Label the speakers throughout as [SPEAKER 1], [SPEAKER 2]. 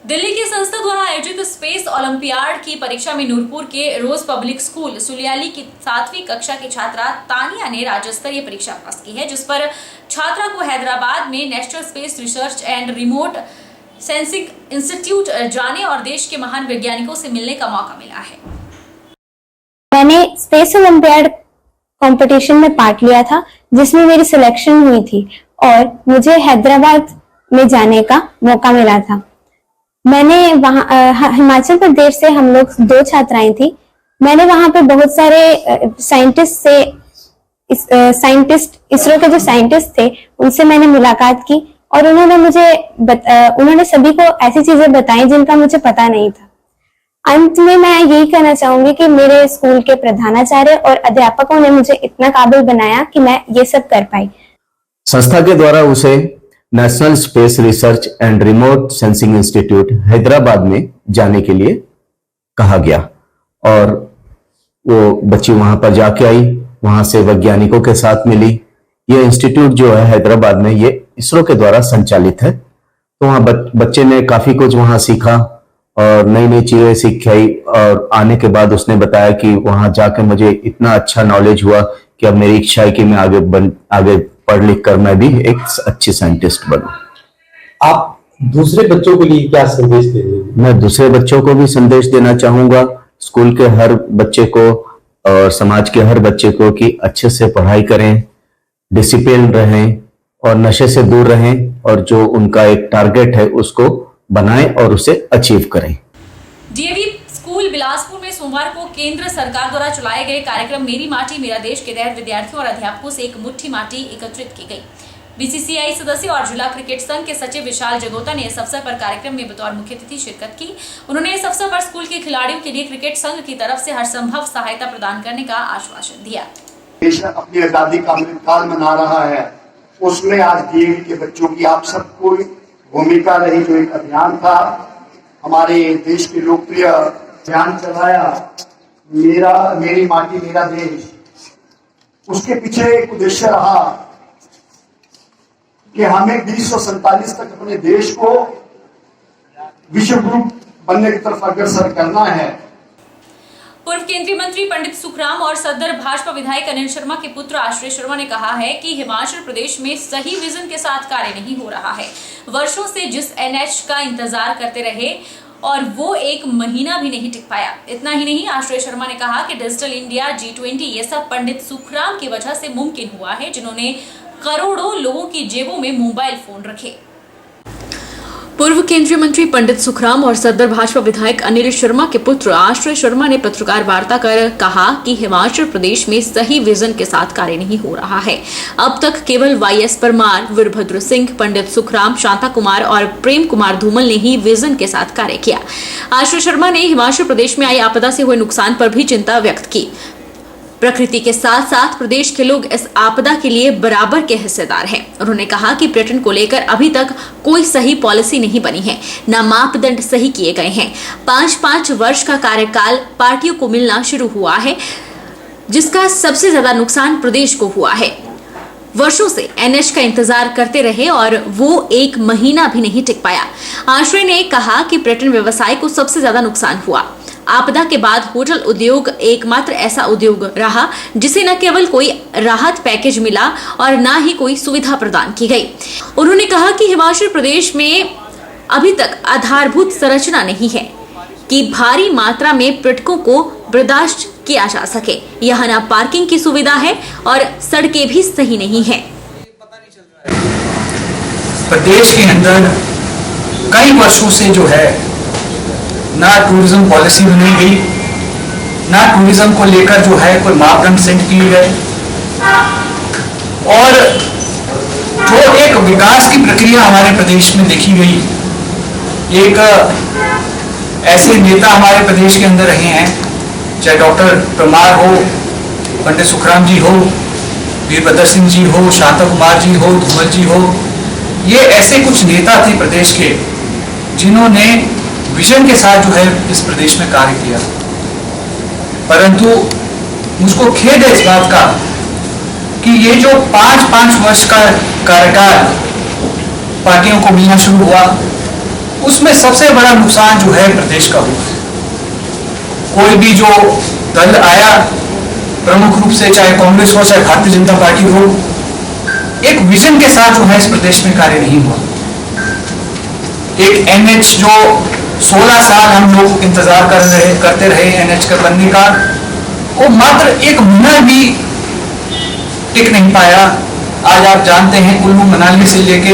[SPEAKER 1] दिल्ली की संस्था द्वारा आयोजित स्पेस ओलंपियाड की परीक्षा में नूरपुर के रोज पब्लिक स्कूल सुलियाली की 7वीं कक्षा की छात्रा तानिया ने राज्य स्तरीय परीक्षा पास की है, जिस पर छात्रा को हैदराबाद में national space research and remote sensing institute जाने और देश के महान वैज्ञानिकों से मिलने का मौका मिला है।
[SPEAKER 2] मैंने स्पेस ओलंपियाड कंपटीशन में पार्ट लिया था, जिसमें मेरी सिलेक्शन हुई थी और मुझे हैदराबाद में जाने का मौका मिला था। मैंने वहाँ हिमाचल प्रदेश से हम लोग 2 छात्राएं थी। मैंने वहाँ पे बहुत सारे साइंटिस्ट इसरो के जो साइंटिस्ट थे उनसे मैंने मुलाकात की और उन्होंने सभी को ऐसी चीजें बताई जिनका मुझे पता नहीं था। अंत में मैं यही कहना चाहूंगी कि मेरे स्कूल के प्रधानाचार्य और अध्यापकों ने मुझे इतना काबिल बनाया कि मैं ये सब कर पाई।
[SPEAKER 3] संस्था के द्वारा उसे national space research and remote sensing institute Hyderabad में जाने के लिए कहा गया और वो बच्ची वहां पर जाके आई, वहां से वैज्ञानिकों के साथ मिली। ये इंस्टीट्यूट जो है हैदराबाद में, ये इसरो के द्वारा संचालित है। तो वहां बच्चे ने काफी कुछ वहां सीखा और नई नई चीजें सीखी और आने के बाद उसने बताया कि वहां जाकर मुझे इतना अच्छा नॉलेज हुआ कि अब मेरी इच्छा है कि मैं आगे पढ़ लिख कर मैं भी एक अच्छी साइंटिस्ट बनूं।
[SPEAKER 4] आप दूसरे बच्चों के लिए क्या संदेश दे रहे हैं?
[SPEAKER 3] मैं दूसरे बच्चों को भी संदेश देना चाहूंगा, स्कूल के हर बच्चे को और समाज के हर बच्चे को, कि अच्छे से पढ़ाई करें, डिसिप्लिन रहें और नशे से दूर रहें और जो उनका एक टारगेट है उसको बनाएं और उसे अचीव करें।
[SPEAKER 1] डीएवी स्कूल बिलासपुर में सोमवार को केंद्र सरकार द्वारा चलाए गए कार्यक्रम मेरी माटी मेरा देश के तहत विद्यार्थियों और अध्यापकों से एक मुट्ठी माटी एकत्रित की गई। बीसीसीआई सदस्य और जिला क्रिकेट संघ के सचिव विशाल जगोता ने इस अवसर पर कार्यक्रम में बतौर मुख्य अतिथि शिरकत की। उन्होंने इस अवसर पर स्कूल के खिलाड़ियों के लिए क्रिकेट संघ की तरफ से हर संभव सहायता प्रदान करने का आश्वासन दिया।
[SPEAKER 5] देश अपनी आजादी का अमृतकाल मना रहा है, उसमें आज डीएवी के बच्चों की आप सबको भूमिका रही। जो एक अभियान था हमारे देश के लोकप्रिय अभियान चलाया मेरी माटी मेरा देश, उसके पीछे एक उद्देश्य रहा कि हमें 2047 तक अपने देश को विश्व गुरु बनने की तरफ अग्रसर करना है।
[SPEAKER 1] पूर्व केंद्रीय मंत्री पंडित सुखराम और सदर भाजपा विधायक अनिल शर्मा के पुत्र आश्रय शर्मा ने कहा है कि हिमाचल प्रदेश में सही विजन के साथ कार्य नहीं हो रहा है। वर्षों से जिस एनएच का इंतजार करते रहे और वो 1 महीना भी नहीं टिक पाया। इतना ही नहीं, आश्रय शर्मा ने कहा कि डिजिटल इंडिया, G20 ये सब पंडित सुखराम की वजह से मुमकिन हुआ है, जिन्होंने करोड़ों लोगों की जेबों में मोबाइल फोन रखे। पूर्व केंद्रीय मंत्री पंडित सुखराम और सदर भाजपा विधायक अनिल शर्मा के पुत्र आश्रय शर्मा ने पत्रकार वार्ता कर कहा कि हिमाचल प्रदेश में सही विजन के साथ कार्य नहीं हो रहा है। अब तक केवल वाईएस परमार, वीरभद्र सिंह, पंडित सुखराम, शांता कुमार और प्रेम कुमार धूमल ने ही विजन के साथ कार्य किया। आश्रय शर्मा ने हिमाचल प्रदेश में आई आपदा से हुए नुकसान पर भी चिंता व्यक्त की। प्रकृति के साथ साथ प्रदेश के लोग इस आपदा के लिए बराबर के हिस्सेदार हैं। उन्होंने कहा कि पर्यटन को लेकर अभी तक कोई सही पॉलिसी नहीं बनी है, न मापदंड सही किए गए हैं। 5-5 वर्ष का कार्यकाल पार्टियों को मिलना शुरू हुआ है, जिसका सबसे ज्यादा नुकसान प्रदेश को हुआ है। वर्षों से एनएच का इंतजार करते रहे और वो 1 महीना भी नहीं टिक पाया। आश्रय ने कहा कि पर्यटन व्यवसाय को सबसे ज्यादा नुकसान हुआ। आपदा के बाद होटल उद्योग एकमात्र ऐसा उद्योग रहा जिसे न केवल कोई राहत पैकेज मिला और न ही कोई सुविधा प्रदान की गई। उन्होंने कहा कि हिमाचल प्रदेश में अभी तक आधारभूत संरचना नहीं है कि भारी मात्रा में पर्यटकों को बर्दाश्त किया जा सके। यहाँ न पार्किंग की सुविधा है और सड़कें भी सही नहीं है।
[SPEAKER 6] प्रदेश के अंदर कई वर्षों से जो है ना टूरिज्म पॉलिसी बनाई गई, ना टूरिज्म को लेकर जो है कोई मापदंड सेट किए गए और जो एक विकास की प्रक्रिया हमारे प्रदेश में देखी गई, एक ऐसे नेता हमारे प्रदेश के अंदर रहे हैं, चाहे डॉक्टर परमार हो, पंडित सुखराम जी हो, वीरभद्र सिंह जी हो, शांता कुमार जी हो, धूमल जी हो, ये ऐसे कुछ नेता थे प्रदेश के जिन्होंने विजन के साथ जो है इस प्रदेश में कार्य किया। परंतु मुझको खेद है इस बात का कि ये जो 5-5 वर्ष का कार्यकाल पार्टियों को मिलना शुरू हुआ, उसमें सबसे बड़ा नुकसान जो है प्रदेश का हुआ है। कोई भी जो दल आया, प्रमुख रूप से चाहे कांग्रेस हो चाहे भारतीय जनता पार्टी हो, एक विजन के साथ जो है इस प्रदेश में कार्य नहीं हुआ। एक एनएच जो 16 साल हम लोग इंतजार करते रहे एनएच का बनने का, वो मात्र एक मिनट भी टिक नहीं पाया। आज आप जानते हैं कुल्लू मनाली से लेके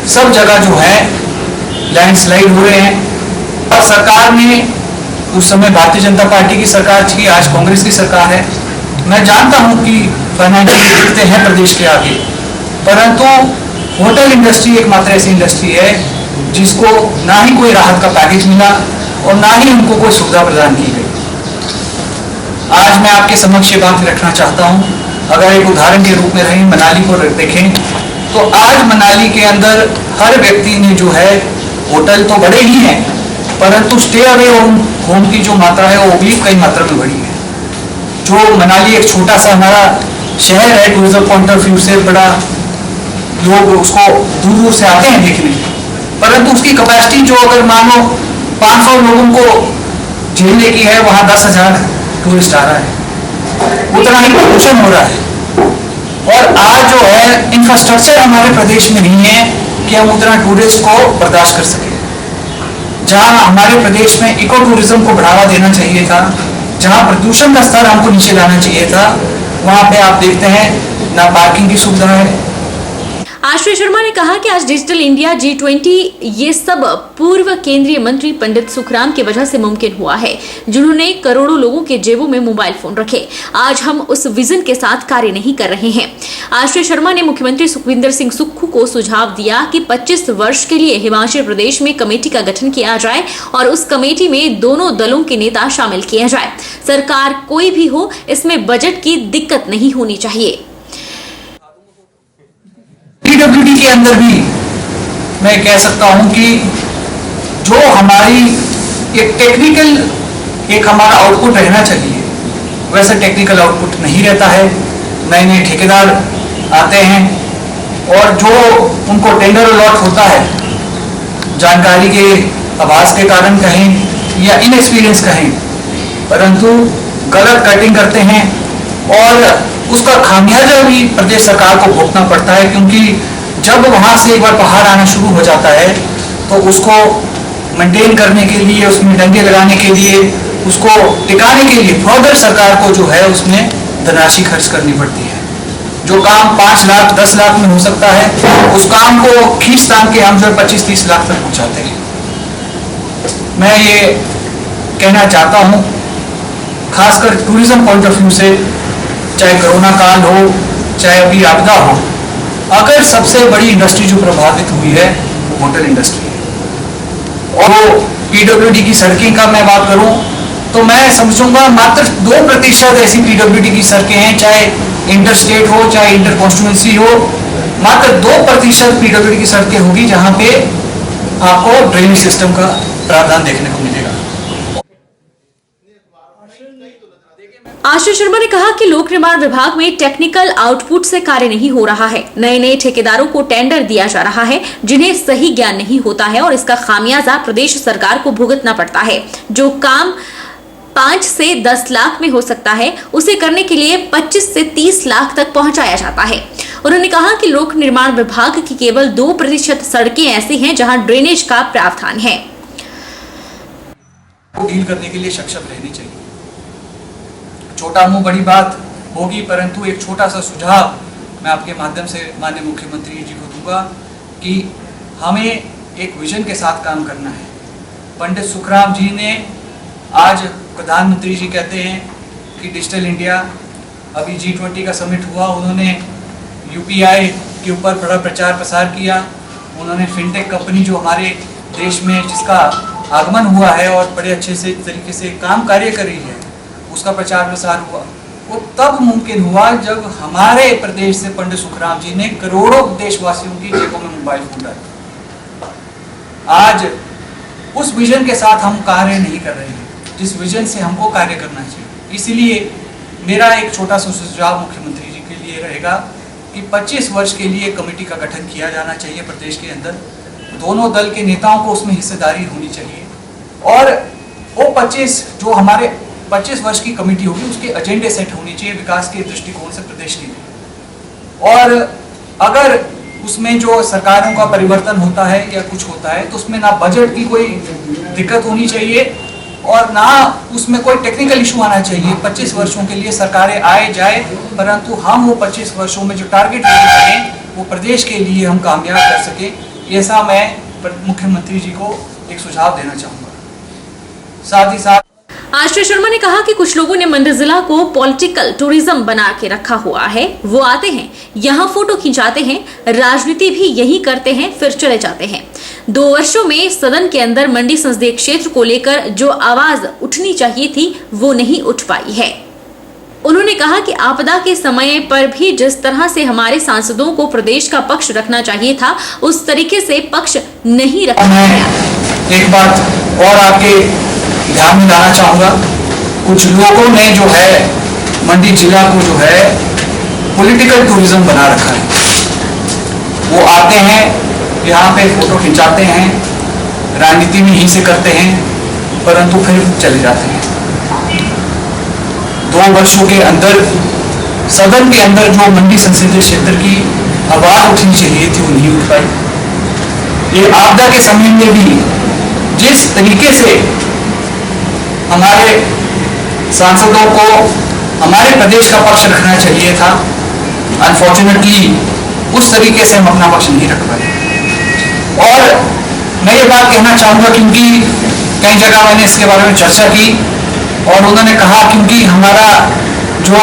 [SPEAKER 6] सब जगह जो है लैंडस्लाइड हो रहे हैं। और सरकार ने उस समय भारतीय जनता पार्टी की सरकार थी, आज कांग्रेस की सरकार है। मैं जानता हूं कि फाइनेंशियल दिक्कतें हैं प्रदेश के आगे, परंतु होटल इंडस्ट्री एकमात्र ऐसी इंडस्ट्री है जिसको ना ही कोई राहत का पैकेज मिला और ना ही उनको कोई सुविधा प्रदान की गई। आज मैं आपके समक्ष ये बात रखना चाहता हूं, अगर एक उदाहरण के रूप में रही मनाली को देखें तो आज मनाली के अंदर हर व्यक्ति ने जो है, होटल तो बड़े ही हैं परंतु स्टे अवे होम की जो मात्रा है वो भी कई मात्रा में बढ़ी है। जो मनाली एक छोटा सा हमारा शहर है, टूरिज्म पॉइंट ऑफ व्यू से बड़ा लोग उसको दूर दूर से आते हैं देखने, परंतु उसकी कैपेसिटी जो अगर मानो 500 लोगों को झेलने की है, वहां 10,000 टूरिस्ट आ रहा है, उतना ही प्रदूषण हो रहा है। और आज जो है इंफ्रास्ट्रक्चर हमारे प्रदेश में नहीं है कि हम उतना टूरिस्ट को बर्दाश्त कर सके। जहां हमारे प्रदेश में इको टूरिज्म को बढ़ावा देना चाहिए था, जहां प्रदूषण का स्तर हमको नीचे लाना चाहिए था, वहां पे आप देखते हैं ना पार्किंग की सुविधा है।
[SPEAKER 1] आश्रय शर्मा ने कहा कि आज डिजिटल इंडिया, G20 ये सब पूर्व केंद्रीय मंत्री पंडित सुखराम की वजह से मुमकिन हुआ है, जिन्होंने करोड़ों लोगों के जेबों में मोबाइल फोन रखे। आज हम उस विजन के साथ कार्य नहीं कर रहे हैं। आश्रय शर्मा ने मुख्यमंत्री सुखविंदर सिंह सुक्खू को सुझाव दिया कि 25 वर्ष के लिए हिमाचल प्रदेश में कमेटी का गठन किया जाए और उस कमेटी में दोनों दलों के नेता शामिल किए जाए। सरकार कोई भी हो, इसमें बजट की दिक्कत नहीं होनी चाहिए।
[SPEAKER 6] पीडब्ल्यूडी के अंदर भी मैं कह सकता हूं कि जो हमारी एक टेक्निकल एक हमारा आउटपुट रहना चाहिए, वैसा टेक्निकल आउटपुट नहीं रहता है। नए नए ठेकेदार आते हैं और जो उनको टेंडर अलॉट होता है, जानकारी के अभाव के कारण कहें या इनएक्सपीरियंस कहें, परंतु गलत कटिंग करते हैं और उसका खामियाजा भी प्रदेश सरकार को भुगतना पड़ता है। क्योंकि जब वहां से एक बार पहाड़ आना शुरू हो जाता है तो उसको मेंटेन करने के लिए, उसमें डंडे लगाने के लिए, उसको टिकाने के लिए फर्दर सरकार को जो है उसमें धनराशि खर्च करनी पड़ती है। जो काम 5 लाख 10 लाख में हो सकता है, उस काम को खींच तान के हम जो 25-30 लाख तक पहुंचाते हैं। मैं ये कहना चाहता हूं, खासकर टूरिज्म पॉइंट ऑफ व्यू से, चाहे कोरोना काल हो चाहे अभी आपदा हो, अगर सबसे बड़ी इंडस्ट्री जो प्रभावित हुई है वो होटल इंडस्ट्री है। और पीडब्ल्यूडी की सड़कें का मैं बात करूं तो मैं समझूंगा मात्र 2% ऐसी पीडब्ल्यूडी की सड़कें हैं, चाहे इंटर स्टेट हो चाहे इंटर कॉन्स्टिट्यूंसी हो, मात्र 2% पीडब्ल्यूडी की सड़कें होगी जहां पे आपको ड्रेनेज सिस्टम का प्रावधान देखने को मिलेगा।
[SPEAKER 1] आश्रय शर्मा ने कहा कि लोक निर्माण विभाग में टेक्निकल आउटपुट से कार्य नहीं हो रहा है। नए नए ठेकेदारों को टेंडर दिया जा रहा है जिन्हें सही ज्ञान नहीं होता है और इसका खामियाजा प्रदेश सरकार को भुगतना पड़ता है। जो काम 5 से 10 लाख में हो सकता है, उसे करने के लिए 25 से 30 लाख तक पहुंचाया जाता है। उन्होंने कहा कि लोक निर्माण विभाग की केवल 2% सड़कें ऐसी हैं जहां ड्रेनेज का प्रावधान है।
[SPEAKER 6] डील करने के लिए सक्षम रहनी चाहिए। छोटा मुंह बड़ी बात होगी, परंतु एक छोटा सा सुझाव मैं आपके माध्यम से माननीय मुख्यमंत्री जी को दूंगा कि हमें एक विजन के साथ काम करना है। पंडित सुखराम जी ने, आज प्रधानमंत्री जी कहते हैं कि डिजिटल इंडिया, अभी G20 का समिट हुआ, उन्होंने UPI के ऊपर बड़ा प्रचार प्रसार किया। उन्होंने फिनटेक कंपनी जो हमारे देश में जिसका आगमन हुआ है और बड़े अच्छे से तरीके से काम कार्य कर रही है, उसका प्रचार प्रसार हुआ। वो तब मुमकिन हुआ जब हमारे प्रदेश से पंडित सुखराम जी ने करोड़ों देशवासियों की जेबों में मोबाइल फोन डाले। आज उस विजन के साथ हम कार्य नहीं कर रहे हैं जिस विजन से हमको कार्य करना चाहिए। इसलिए मेरा एक छोटा सा सुझाव मुख्यमंत्री जी के लिए रहेगा कि 25 वर्ष के लिए कमेटी का गठन किया जाना चाहिए प्रदेश के अंदर। दोनों दल के नेताओं को उसमें हिस्सेदारी होनी चाहिए। और वो 25 जो हमारे 25 वर्ष की कमेटी होगी उसके एजेंडे सेट होनी चाहिए विकास के दृष्टिकोण से प्रदेश के लिए। और अगर उसमें जो सरकारों का परिवर्तन होता है या कुछ होता है तो उसमें ना बजट की कोई दिक्कत होनी चाहिए और ना उसमें कोई टेक्निकल इशू आना चाहिए। 25 वर्षों के लिए सरकारें आए जाए, परंतु हम वो 25 वर्षों में जो टारगेट लेके चलें वो प्रदेश के लिए हम कामयाब कर सकें। ऐसा मैं मुख्यमंत्री जी को एक सुझाव देना चाहूँगा। साथ ही साथ
[SPEAKER 1] आश्रय शर्मा ने कहा कि कुछ लोगों ने मंडी जिला को पॉलिटिकल टूरिज्म बना के रखा हुआ है। वो आते हैं, यहाँ फोटो खिंचाते हैं, राजनीति भी यही करते हैं, फिर चले जाते हैं। 2 वर्षों में सदन के अंदर मंडी संसदीय क्षेत्र को लेकर जो आवाज उठनी चाहिए थी वो नहीं उठ पाई है। उन्होंने कहा कि आपदा के समय पर भी जिस तरह से हमारे सांसदों को प्रदेश का पक्ष रखना चाहिए था उस तरीके से पक्ष नहीं रखा गया।
[SPEAKER 6] एक बात और आपके ध्यान में लाना चाहूँगा, कुछ लोगों ने जो है मंडी जिला को जो है पॉलिटिकल टूरिज्म बना रखा है। वो आते हैं, यहाँ पे फोटो खिंचाते हैं, राजनीति भी यहीं से करते हैं, परंतु फिर चले जाते हैं। 2 वर्षों के अंदर सदन के अंदर जो मंडी संसदीय क्षेत्र की आवाज उठनी चाहिए थी वो नहीं उठ पाई। ये आपदा के समय में भी जिस तरीके से हमारे सांसदों को हमारे प्रदेश का पक्ष रखना चाहिए था, अनफॉर्चुनेटली उस तरीके से हम अपना पक्ष नहीं रख पाए। और मैं ये बात कहना चाहूँगा क्योंकि कई जगह मैंने इसके बारे में चर्चा की और उन्होंने कहा क्योंकि हमारा जो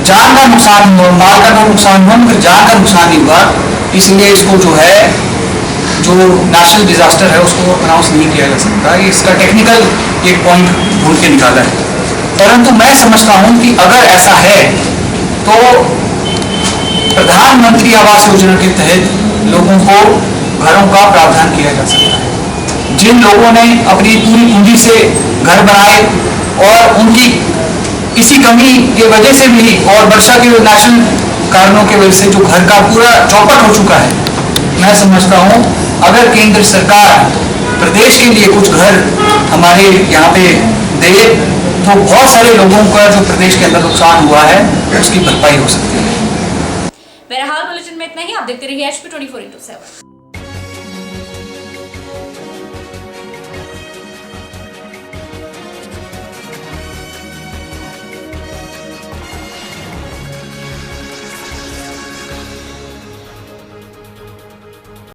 [SPEAKER 6] जान का नुकसान हुआ, माल का नुकसान हुआ मगर जान का नुकसान नहीं हुआ, इसलिए इसको जो है जो नेशनल डिजास्टर है उसको अनाउंस नहीं किया जा सकता। इसका टेक्निकल एक पॉइंट ढूंढ के निकाला है। परंतु मैं समझता हूं कि अगर ऐसा है तो प्रधानमंत्री आवास योजना के तहत लोगों को घरों का प्रावधान किया जा सकता है। जिन लोगों ने अपनी पूरी पूंजी से घर बनाए और उनकी किसी कमी की वजह से भी और वर्षा के नेशनल कारणों की वजह से जो घर का पूरा चौपट हो चुका है, मैं समझता हूं अगर केंद्र सरकार प्रदेश के लिए कुछ घर हमारे यहाँ पे दे तो बहुत सारे लोगों का जो प्रदेश के अंदर नुकसान हुआ है उसकी भरपाई हो सकती है।
[SPEAKER 1] बहरहाल बुलेटिन में इतना ही। आप देखते रहिए HP 24x7।